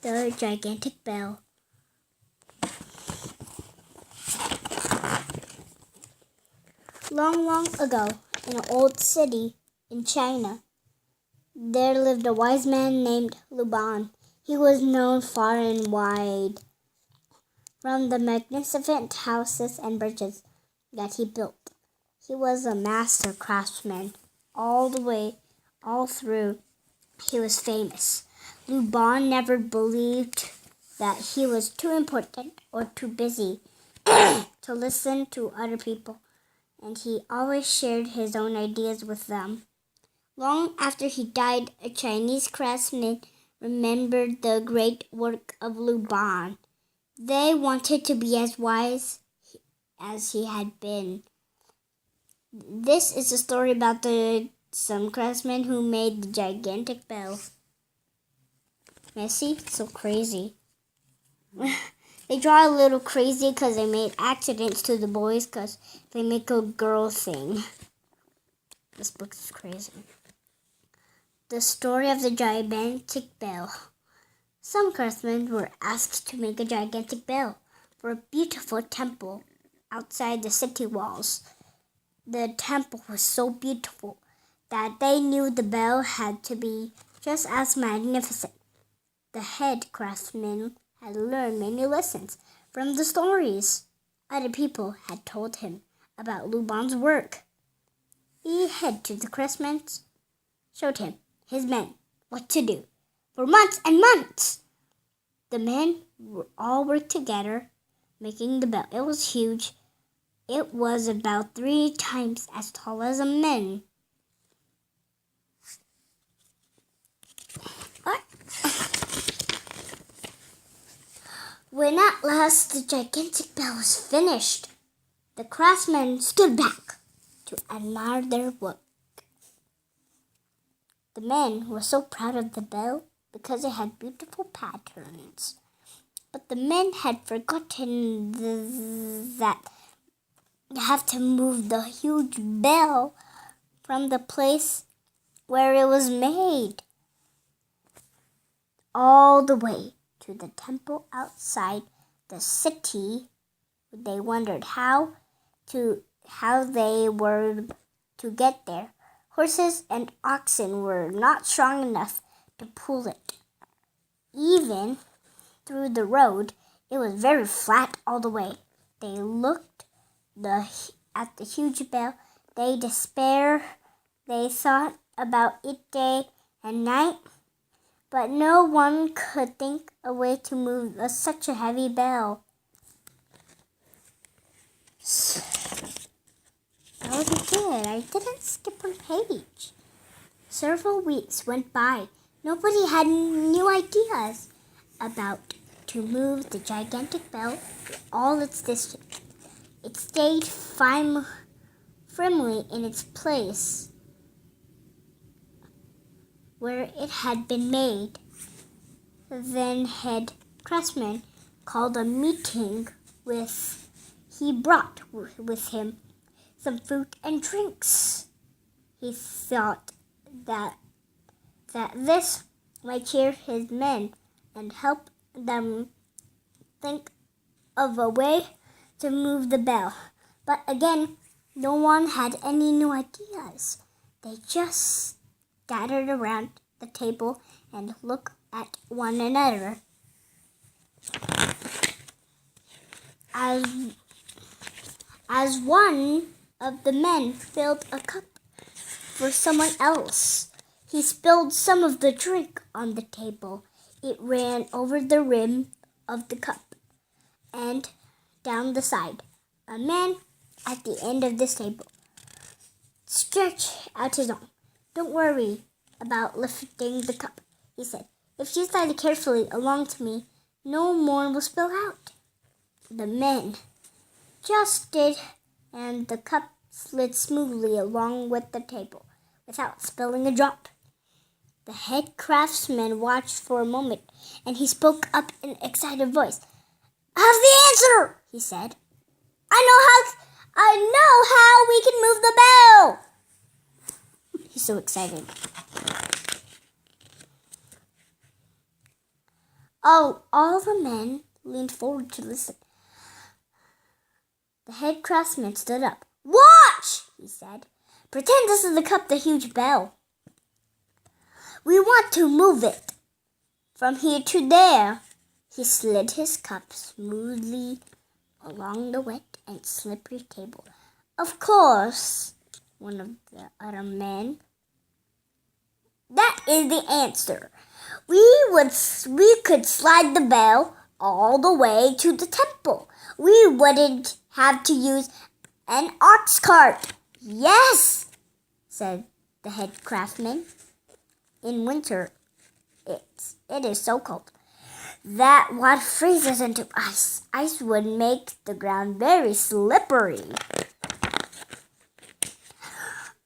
the gigantic bell. Long, long ago, in an old city in China, there lived a wise man named Luban. He was known far and wide from the magnificent houses and bridges that he built. He was a master craftsman. All through, he was famous. Luban never believed that he was too important or too busy to listen to other people, and he always shared his own ideas with them. Long after he died, a Chinese craftsman remembered the great work of Luban. They wanted to be as wise as he had been. This is a story about some craftsmen who made the gigantic bell. Messy? So crazy. They draw a little crazy because they made accidents to the boys because they make a girl thing. This book is crazy. The story of the gigantic bell. Some craftsmen were asked to make a gigantic bell for a beautiful temple outside the city walls. The temple was so beautiful that they knew the bell had to be just as magnificent. The head craftsman had learned many lessons from the stories other people had told him about Luban's work. He headed to the craftsmen, showed him, his men, what to do. For months and months, the men all worked together, making the bell. It was huge. It was about 3 times as tall as a man. When at last the gigantic bell was finished, the craftsmen stood back to admire their work. The men were so proud of the bell because it had beautiful patterns. But the men had forgotten that you have to move the huge bell from the place where it was made all the way to the temple outside the city. They wondered how they were to get there. Horses and oxen were not strong enough to pull it. Even through the road, it was very flat all the way. They looked at the huge bell. They despaired. They thought about it day and night, but no one could think a way to move such a heavy bell. I already did. I didn't skip one page. Several weeks went by. Nobody had new ideas about to move the gigantic bell all its distance. It stayed firmly in its place where it had been made. Then head craftsman called a meeting. He brought with him some food and drinks. He thought that this might cheer his men and help them think of a way to move the bell. But again, no one had any new ideas. They just gathered around the table and looked at one another. As one of the men filled a cup for someone else, he spilled some of the drink on the table. It ran over the rim of the cup and down the side. A man at the end of this table stretched out his arm. "Don't worry about lifting the cup," he said. "If you slide it carefully along to me, no more will spill out." The men just did, and the cup slid smoothly along with the table without spilling a drop. The head craftsman watched for a moment, and he spoke up in an excited voice. "I have the answer," he said. I know how we can move the bell." He's so excited. All the men leaned forward to listen. The head craftsman stood up. "Watch!" he said. "Pretend this is the cup, the huge bell. We want to move it from here to there." He slid his cup smoothly along the wet and slippery table. "Of course," one of the other men. "That is the answer. We could slide the bell all the way to the temple. We wouldn't have to use an ox cart." "Yes," said the head craftsman. "In winter, it is so cold that what freezes into ice. Ice would make the ground very slippery."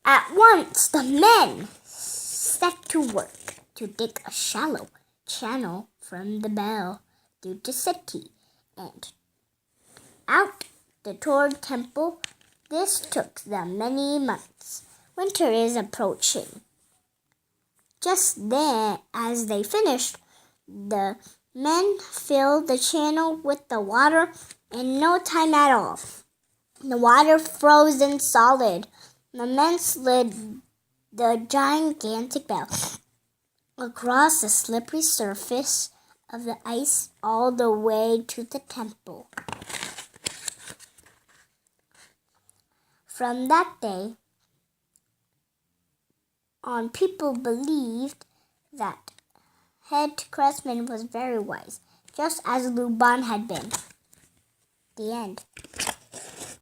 At once the men set to work to dig a shallow channel from the bell due to city and out toward temple. This took them many months. Winter is approaching. Just then, as they finished, the men filled the channel with the water in no time at all. The water frozen solid. The men slid the gigantic bell across the slippery surface of the ice all the way to the temple. From that day on, people believed that head craftsman was very wise, just as Luban had been. The end.